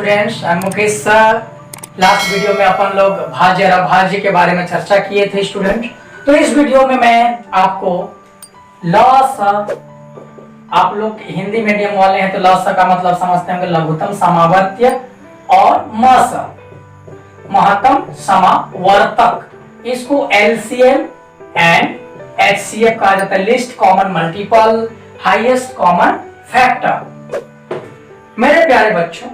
Students, I am Mukesh sir. Last video में अपन लोग भाज्य और अभाज्य के बारे में चर्चा किए थे स्टूडेंट। तो इस वीडियो में मैं आपको लॉस, आप लोग हिंदी मीडियम वाले हैं तो लॉस का मतलब समझते होंगे लघुत्तम समावर्त्य, और मस महत्तम समावर्तक, इसको एलसीएम एंड एचसीएफ कहा जाता है, list common multiple, highest common factor. मेरे प्यारे बच्चों,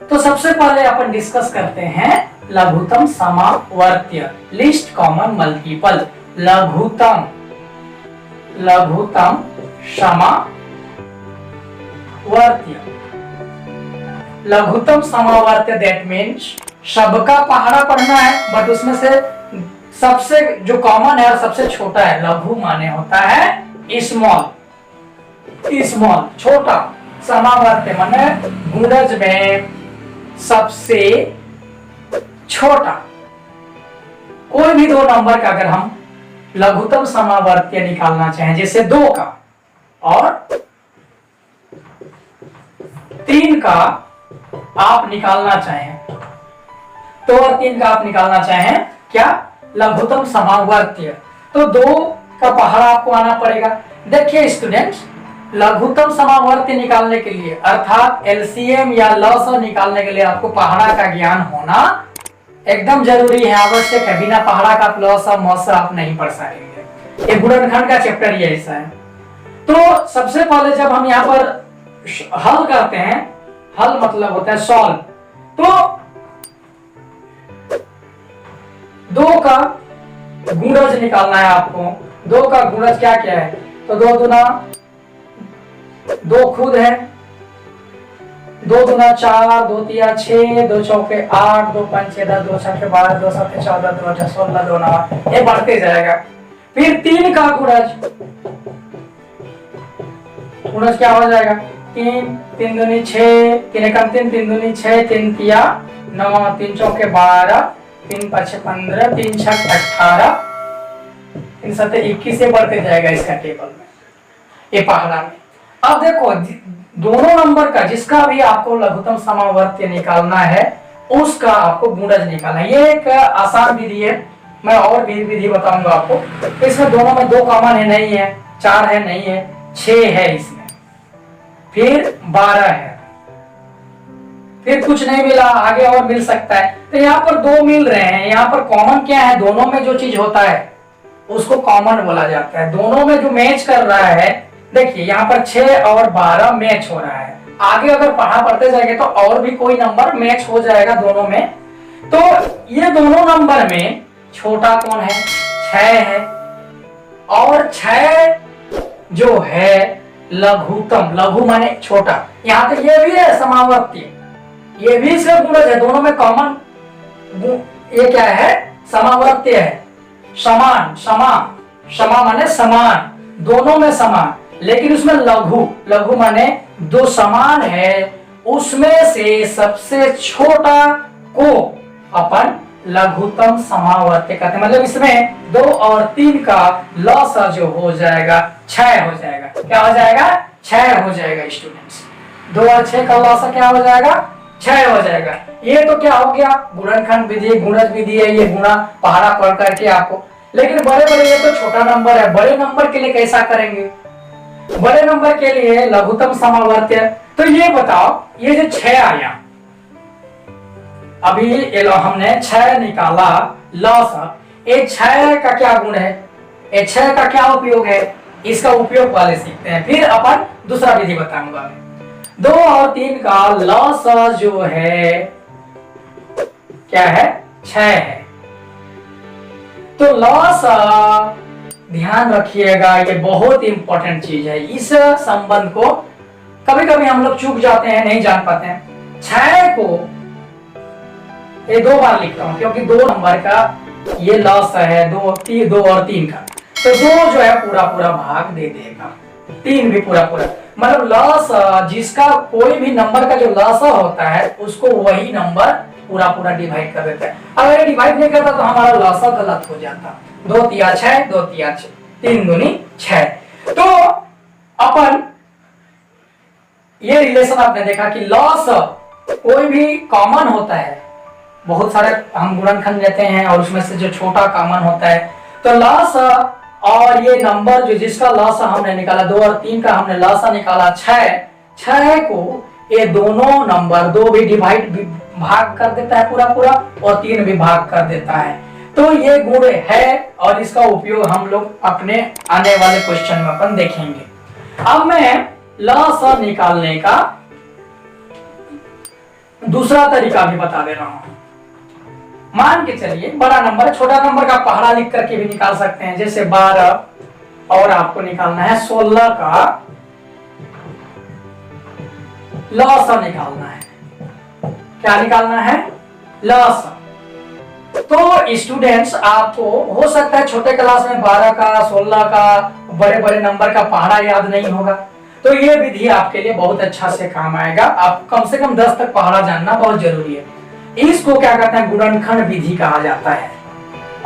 तो सबसे पहले अपन डिस्कस करते हैं लघुत्तम समावर्त्य, लिस्ट कॉमन मल्टीपल। लघुत्तम समावर्त्य, लघुत्तम समावर्त्य दैट मीन्स सबका पहाड़ा पढ़ना है, बट उसमें से सबसे जो कॉमन है और सबसे छोटा है। लघु माने होता है स्मॉल, स्मॉल छोटा, समावर्त्य माने गुणज में सबसे छोटा। कोई भी दो नंबर का अगर हम लघुत्तम समावर्त्य निकालना चाहें, जैसे 2 का और 3 का आप निकालना चाहें, 2 और 3 का आप निकालना चाहें क्या लघुत्तम समावर्त्य, तो 2 का पहाड़ा आपको आना पड़ेगा। देखिए स्टूडेंट्स, लघुत्तम समावर्त्य निकालने के लिए अर्थात एलसीएम या लॉस निकालने के लिए आपको पहाड़ा का ज्ञान होना एकदम जरूरी है, आवश्यक है। बिना पहाड़ा का लॉस और मॉस आप नहीं पढ़ सकेंगे। ये गुणनखंड का चैप्टर ही ऐसा है। तो सबसे पहले जब हम यहाँ पर हल करते हैं, हल मतलब होता है सॉल्व, तो 2 का गुणज निकालना है आपको। 2 का गुणज क्या क्या है, तो 2 दूना 2 खुद है, 2 दूना 4, 2 तिया 6, 2 चौके 8, 2 पंचे 10, 2 छक्के 12, 2 सत्ते 14, 2 अठे 16, 2 9, ये बढ़ते जाएगा। फिर 3 का गुणज, गुणज क्या हो जाएगा, 3, 3 दूनी 6, 3 एकम 3, 3 दूनी 6, 3 तिया 9, 3 चौके 12, 3 पचे 15, 3 छक 18, 3 सत्ते 21 से बढ़ते जाएगा इसका टेबल में, ये पहाड़ा में। अब देखो दोनों नंबर का जिसका भी आपको लघुत्तम समावर्त्य निकालना है उसका आपको गुणज निकालना है। ये एक आसान विधि है, मैं और भी विधि बताऊंगा आपको। इसमें दोनों में 2 कॉमन है, नहीं है, 4 है, नहीं है, 6 है इसमें, फिर 12 है, फिर कुछ नहीं मिला, आगे और मिल सकता है। तो यहाँ पर 2 मिल रहे हैं, यहाँ पर कॉमन क्या है, दोनों में जो चीज होता है उसको कॉमन बोला जाता है। दोनों में जो मैच कर रहा है, देखिए यहाँ पर 6 और 12 मैच हो रहा है। आगे अगर पढ़ा पढ़ते जाएंगे तो और भी कोई नंबर मैच हो जाएगा दोनों में। तो ये दोनों नंबर में छोटा कौन है, 6 है, और 6 जो है लघुत्तम, लघु माने छोटा। यहाँ तक ये भी है समावर्त्य, ये भी इसका गुणज है, दोनों में कॉमन, ये क्या है, समावर्त्य है, समान, समा माने समान, दोनों में समान, लेकिन उसमें लघु, लघु माने 2 समान है, उसमें से सबसे छोटा को अपन लघुत्तम समावर्त्य कहते हैं। मतलब इसमें 2 और 3 का लॉस जो हो जाएगा 6 हो जाएगा। क्या हो जाएगा, 6 हो जाएगा स्टूडेंट्स। 2 और 6 का लॉस क्या हो जाएगा, 6 हो जाएगा। ये तो क्या हो गया, गुणनखंड विधि, गुणज विधि है, ये गुणा पहाड़ा पढ़ करके आपको। लेकिन बड़े बड़े, ये तो छोटा नंबर है, बड़े नंबर के लिए कैसा करेंगे, बड़े नंबर के लिए लघुत्तम समावर्त्य। तो ये बताओ, ये जो 6 आया, अभी हमने 6 निकाला लॉस, ये 6 का क्या गुण है, ये 6 का क्या उपयोग है, इसका उपयोग वाले सीखते हैं, फिर अपन दूसरा विधि बताऊंगा मैं। 2 और 3 का लॉस जो है क्या है, 6 है। तो लॉस ध्यान रखिएगा, ये बहुत इंपॉर्टेंट चीज है। इस संबंध को कभी कभी हम लोग चूक जाते हैं, नहीं जान पाते हैं। 6 को ये 2 बार लिखता हूं क्योंकि 2 नंबर का ये लॉस है, 2 और 3 का, तो 2 जो है पूरा पूरा भाग दे देगा, 3 भी पूरा पूरा, मतलब लॉस जिसका कोई भी नंबर का जो लॉस होता है उसको वही नंबर पूरा पूरा डिवाइड कर देता है। अगर डिवाइड नहीं करता तो हमारा लॉस गलत हो जाता। 2 तिया 6, 2 तिया 6, 3 दूनी 6। तो अपन ये रिलेशन आपने देखा कि लॉस कोई भी कॉमन होता है, बहुत सारे हम गुणनखंड लेते हैं और उसमें से जो छोटा कॉमन होता है, तो लसा और ये नंबर जो जिसका लसा हमने निकाला 2 और 3 का हमने लसा निकाला 6 को ये दोनों नंबर 2 भी भाग कर देता है पूरा पूरा और 3 भी भाग कर देता है। तो ये गुण है और इसका उपयोग हम लोग अपने आने वाले क्वेश्चन में अपन देखेंगे। अब मैं लसा निकालने का दूसरा तरीका भी बता दे रहा हूं। मान के चलिए बड़ा नंबर छोटा नंबर का पहाड़ा लिख करके भी निकाल सकते हैं, जैसे 12 और आपको निकालना है 16 का लसा निकालना है। क्या निकालना है? लसा। तो स्टूडेंट्स आपको हो सकता है छोटे क्लास में 12 का 16 का बड़े बड़े नंबर का पहाड़ा याद नहीं होगा, तो ये विधि आपके लिए बहुत अच्छा से काम आएगा। आप कम से कम 10 तक पहाड़ा जानना बहुत जरूरी है। इसको क्या कहते हैं? गुणनखंड विधि कहा जाता है।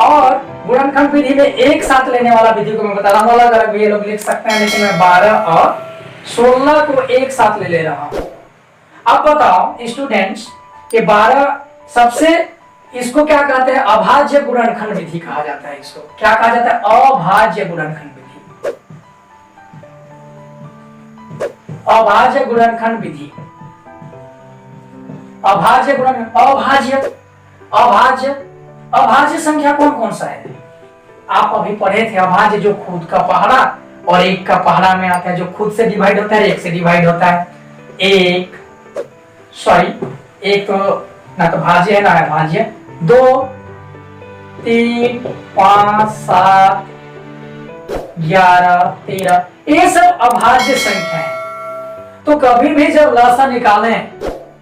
और गुणनखंड विधि में एक साथ लेने वाला विधि को मैं बता रहा हूँ, अलग अलग भी ये लोग लिख सकते हैं, लेकिन मैं 12 और 16 को एक साथ ले रहा हूं। अब बताओ स्टूडेंट्स कि 12 सबसे इसको क्या कहते हैं? अभाज्य गुणनखंड विधि कहा जाता है। इसको क्या कहा जाता है? अभाज्य गुणनखंड विधि। अभाज्य गुणनखंड विधि। अभाज्य गुणनखंड, अभाज्य संख्या कौन कौन सा है? आप अभी पढ़े थे अभाज्य जो खुद का पहाड़ा और एक का पहाड़ा में आता है, जो खुद से डिवाइड होता है, एक से डिवाइड होता है। एक तो ना तो भाज्य है ना है भाज्य। 2 3 5 7 11 13 ये सब अभाज्य संख्या है। तो कभी भी जब लसा निकालें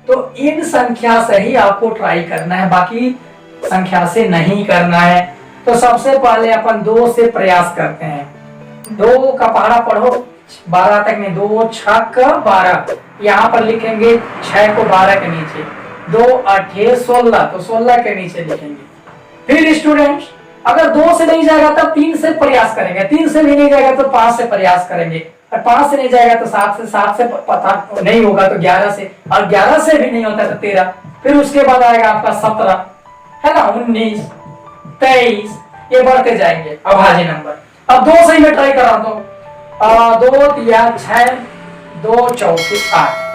तो इन संख्या से ही आपको ट्राई करना है, बाकी संख्या से नहीं करना है। तो सबसे पहले अपन 2 से प्रयास करते हैं। 2 का पहाड़ा पढ़ो 12 तक में, 2 6 12 यहाँ पर लिखेंगे 6 को 12 के नीचे, 2 8 16 तो 16 के नीचे लिखेंगे। फिर स्टूडेंट्स अगर 2 से नहीं जाएगा तब 3 से प्रयास करेंगे, 3 से भी नहीं जाएगा तो 5 से प्रयास करेंगे, और 5 से नहीं जाएगा तो 7 से पता नहीं होगा तो 11 से, और 11 से भी नहीं होता तो 13, फिर उसके बाद आएगा आपका 17 है ना, 19 23, ये बढ़ते जाएंगे अभाज्य नंबर। अब 2 से ही मैं ट्राई कर रहा हूं, 2 3 6 2 4 8।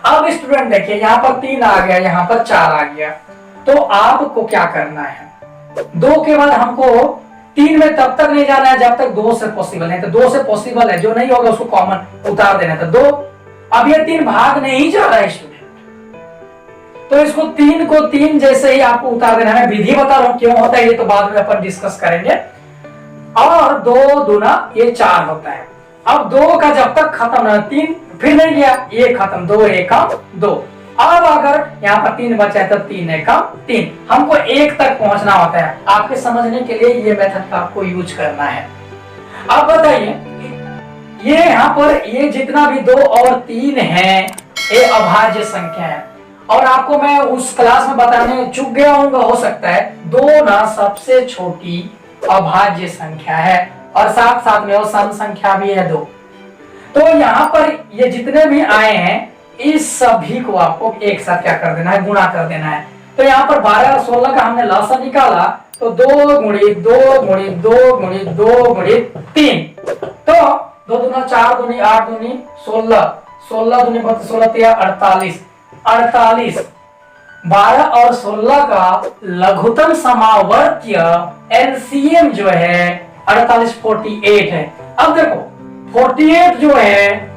अब स्टूडेंट देखिए यहाँ पर 3 आ गया, यहाँ पर 4 आ गया। तो आपको क्या करना है? 2 के बाद हमको 3 में तब तक नहीं जाना है जब तक 2 से पॉसिबल है। तो 2 से पॉसिबल है, जो नहीं होगा उसको कॉमन उतार देना था 2। अब ये 3 भाग नहीं जा रहा है स्टूडेंट, तो इसको 3 को 3 जैसे ही आपको उतार देना है। विधि बता रहा हूं क्यों होता है, ये तो बाद में अपन डिस्कस करेंगे। और 2 दूना ये 4 होता है। अब 2 का जब तक खत्म ना 3 फिर नहीं गया, ये खत्म, 2 एकम 2। अब अगर यहाँ पर 3 बचा है तो 3 एकम 3, हमको 1 तक पहुंचना होता है। आपके समझने के लिए ये मेथड आपको यूज करना है। अब बताइए ये यहाँ पर ये जितना भी 2 और 3 है ये अभाज्य संख्या है, और आपको मैं उस क्लास में बताने चूक गया हूँ, हो सकता है 2 ना सबसे छोटी अभाज्य संख्या है, और साथ साथ में वो सम संख्या भी है 2। तो यहाँ पर ये जितने भी आए हैं इस सभी को आपको एक साथ क्या कर देना है? गुणा कर देना है। तो यहाँ पर 12 और 16 का हमने लसा निकाला, तो 2 गुणित 2 गुणित 2 गुणित 2 गुणित 3, तो 2 दूना 4 दूनी 8 दूनी 16, 16 दूनी 32 16 13 48, 48 12 और 16 का लघुत्तम समावर्तीय एलसीएम जो है 48 48 है। अब देखो 48 जो है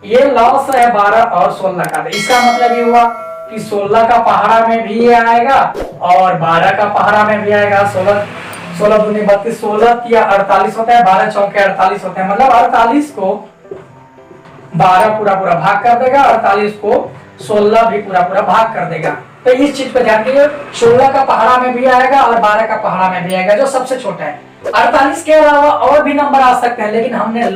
ये लॉस है 12 और 16 का, तो इसका मतलब ये हुआ कि 16 का पहाड़ा में भी ये आएगा और 12 का पहाड़ा में भी आएगा। 16 दूनी 32 16 या 48 होता है, 12 चौके 48 होते हैं, मतलब 48 को 12 पूरा पूरा भाग कर देगा, 48 को 16 भी पूरा पूरा भाग कर देगा। तो इस चीज पे ध्यान दीजिए, 16 का पहाड़ा में भी आएगा और 12 का पहाड़ा में भी आएगा, जो सबसे छोटा है। 48 के अलावा और भी नंबर आ सकते हैं, लेकिन हमने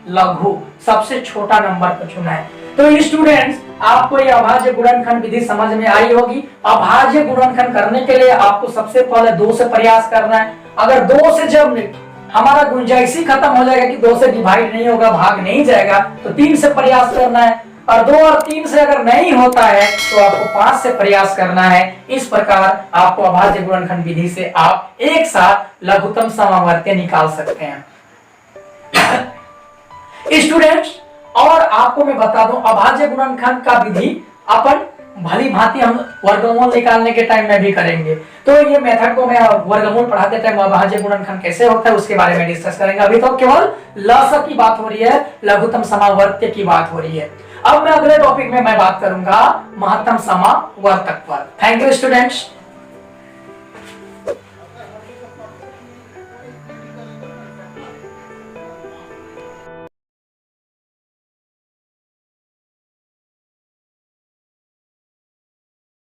लघु सबसे छोटा नंबर को चुना है। तो स्टूडेंट्स आपको ये अभाज्य गुणनखंड विधि समझ में आई होगी। अभाज्य गुणनखंड करने के लिए आपको सबसे पहले 2 से प्रयास करना है। अगर 2 से जब हमारा गुंजाइश ही खत्म हो जाएगा कि 2 से डिवाइड नहीं होगा, भाग नहीं जाएगा, तो 3 से प्रयास करना है। और 2 और 3 से अगर नहीं होता है तो आपको 5 से प्रयास करना है। इस प्रकार आपको अभाज्य गुणनखंड विधि से आप एक साथ लघुत्तम समवर्ती निकाल सकते हैं। स्टूडेंट्स, और आपको मैं बता दूं, अभाज्य गुणनखंड का विधि अपन भली भांति हम वर्गमूल निकालने के टाइम में भी करेंगे। तो ये मेथड को मैं वर्गमूल पढ़ाते टाइम अभाज्य गुणनखंड कैसे होता है उसके बारे में डिस्कस करेंगे। अभी तो केवल लस की बात हो रही है, लघुत्तम समावर्त्य की बात हो रही है। अब मैं अगले टॉपिक में मैं बात करूंगा महत्तम समावर्तक पर। Thank you students.